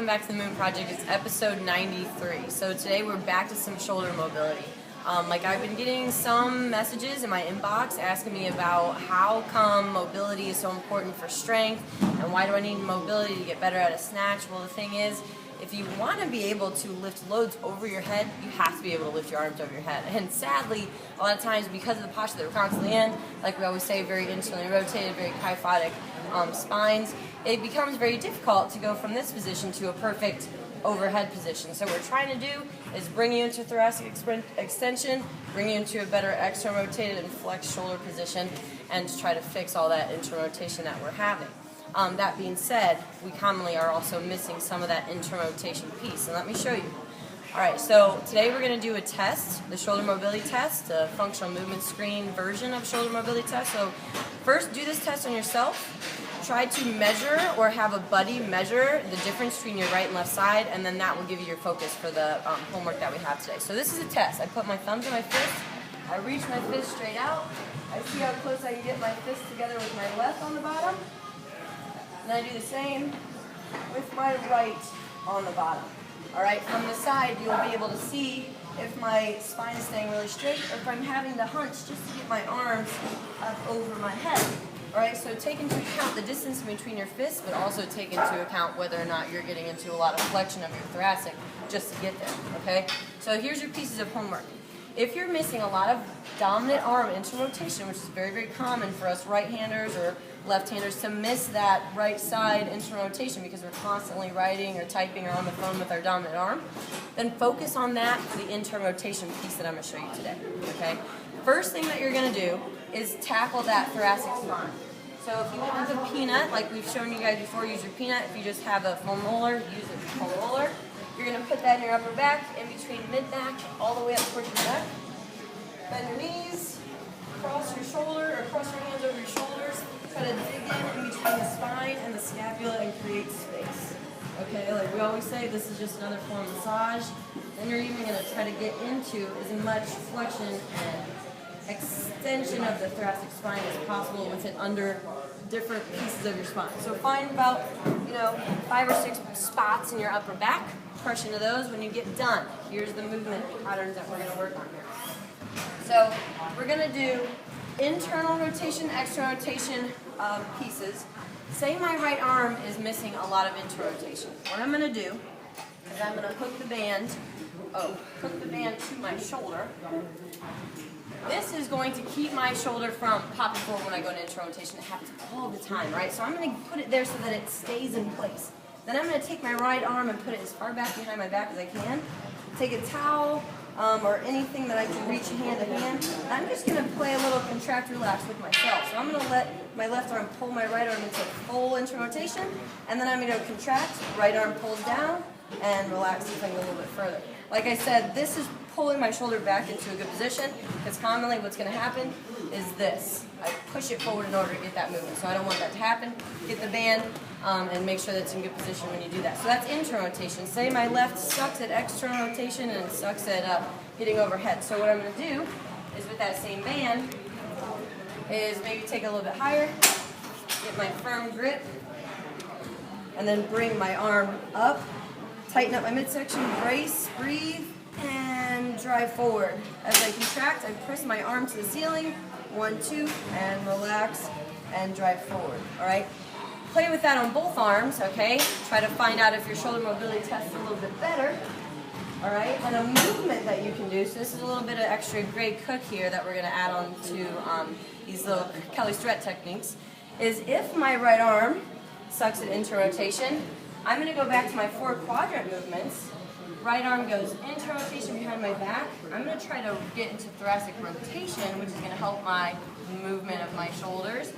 back to the Moon Project. It's episode 93. So today we're back to some shoulder mobility. Like I've been getting some messages in my inbox asking me about how come mobility is so important for strength and why do I need mobility to get better at a snatch. Well, the thing is, if you want to be able to lift loads over your head, you have to be able to lift your arms over your head. And sadly, a lot of times because of the posture that we're constantly in, like we always say, very internally rotated, very kyphotic spines, it becomes very difficult to go from this position to a perfect overhead position. So what we're trying to do is bring you into thoracic extension, bring you into a better external rotated and flexed shoulder position, and to try to fix all that internal rotation that we're having. That being said, we commonly are also missing some of that internal rotation piece, and let me show you. Alright, so today we're going to do a test, the shoulder mobility test, a functional movement screen version of shoulder mobility test. So first, do this test on yourself. Try to measure or have a buddy measure the difference between your right and left side, and then that will give you your focus for the homework that we have today. So this is a test. I put my thumbs in my fist, I reach my fist straight out, I see how close I can get my fist together with my left on the bottom, and I do the same with my right on the bottom. Alright, from the side you'll be able to see if my spine is staying really straight or if I'm having to hunch just to get my arms up over my head. Alright, so take into account the distance between your fists, but also take into account whether or not you're getting into a lot of flexion of your thoracic just to get there, okay? So here's your pieces of homework. If you're missing a lot of dominant arm interrotation, which is very, very common for us right-handers or left-handers to miss that right side interrotation because we're constantly writing or typing or on the phone with our dominant arm, then focus on that for the interrotation piece that I'm going to show you today, okay? First thing that you're going to do is tackle that thoracic spine. So if you have a peanut, like we've shown you guys before, use your peanut. If you just have a foam roller, use a foam roller. You're going to put that in your upper back, in between mid-back, all the way up towards your neck. Bend your knees, cross your shoulder, or cross your hands over your shoulders. Try to dig in between the spine and the scapula and create space. Okay, like we always say, this is just another form of massage. Then you're even going to try to get into as much flexion and extension of the thoracic spine as possible within under different pieces of your spine. So find about 5 or 6 spots in your upper back. Crush into those. When you get done, here's the movement patterns that we're going to work on here. So we're going to do internal rotation, external rotation pieces. Say my right arm is missing a lot of interrotation. What I'm going to do is I'm going to hook the band to my shoulder. This is going to keep my shoulder from popping forward when I go into interrotation. It happens all the time, right? So I'm going to put it there so that it stays in place. Then I'm going to take my right arm and put it as far back behind my back as I can. Take a towel or anything that I can reach hand to hand. I'm just going to play a little contract relax with myself. So I'm going to let my left arm pull my right arm into full interrotation, and then I'm going to contract, right arm pulls down, and relax the thing a little bit further. Like I said, this is pulling my shoulder back into a good position, because commonly what's going to happen is this. I push it forward in order to get that movement, so I don't want that to happen. Get the band and make sure that it's in good position when you do that. So that's internal rotation. Say my left sucks at external rotation and sucks at hitting overhead. So what I'm going to do is with that same band is maybe take it a little bit higher, get my firm grip, and then bring my arm up, tighten up my midsection, brace, breathe, and drive forward. As I contract, I press my arm to the ceiling, 1, 2, and relax, and drive forward, all right? Play with that on both arms, okay? Try to find out if your shoulder mobility test is a little bit better, all right? And a movement that you can do, so this is a little bit of extra Grey Cook here that we're gonna add on to these little Kelly Stretch techniques, is if my right arm sucks at interrotation, I'm gonna go back to my 4 quadrant movements. Right arm goes into rotation behind my back. I'm going to try to get into thoracic rotation, which is going to help my movement of my shoulders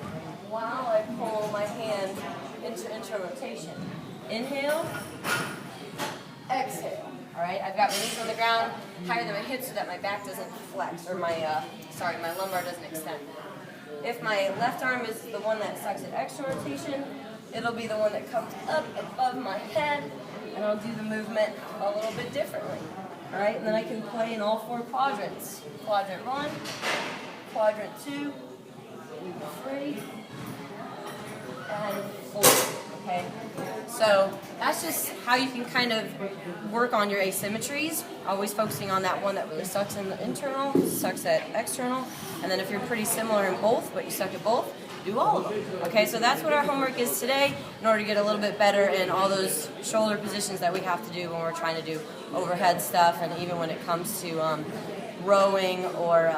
while I pull my hand into rotation. Inhale, exhale. All right, I've got my knees on the ground higher than my hips so that my back doesn't flex, or my lumbar doesn't extend. If my left arm is the one that sucks at external rotation, it'll be the one that comes up above my head, and I'll do the movement a little bit differently. All right, and then I can play in all 4 quadrants. Quadrant 1, quadrant 2, 3, and 4. Okay, so that's just how you can kind of work on your asymmetries, always focusing on that one that really sucks in the internal, sucks at external, and then if you're pretty similar in both, but you suck at both, do all of them. Okay, so that's what our homework is today in order to get a little bit better in all those shoulder positions that we have to do when we're trying to do overhead stuff, and even when it comes to rowing or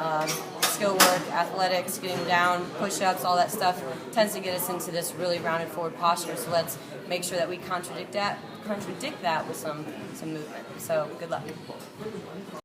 skill work, athletics, getting down, push-ups, all that stuff tends to get us into this really rounded forward posture. So let's make sure that we contradict that with some movement. So good luck.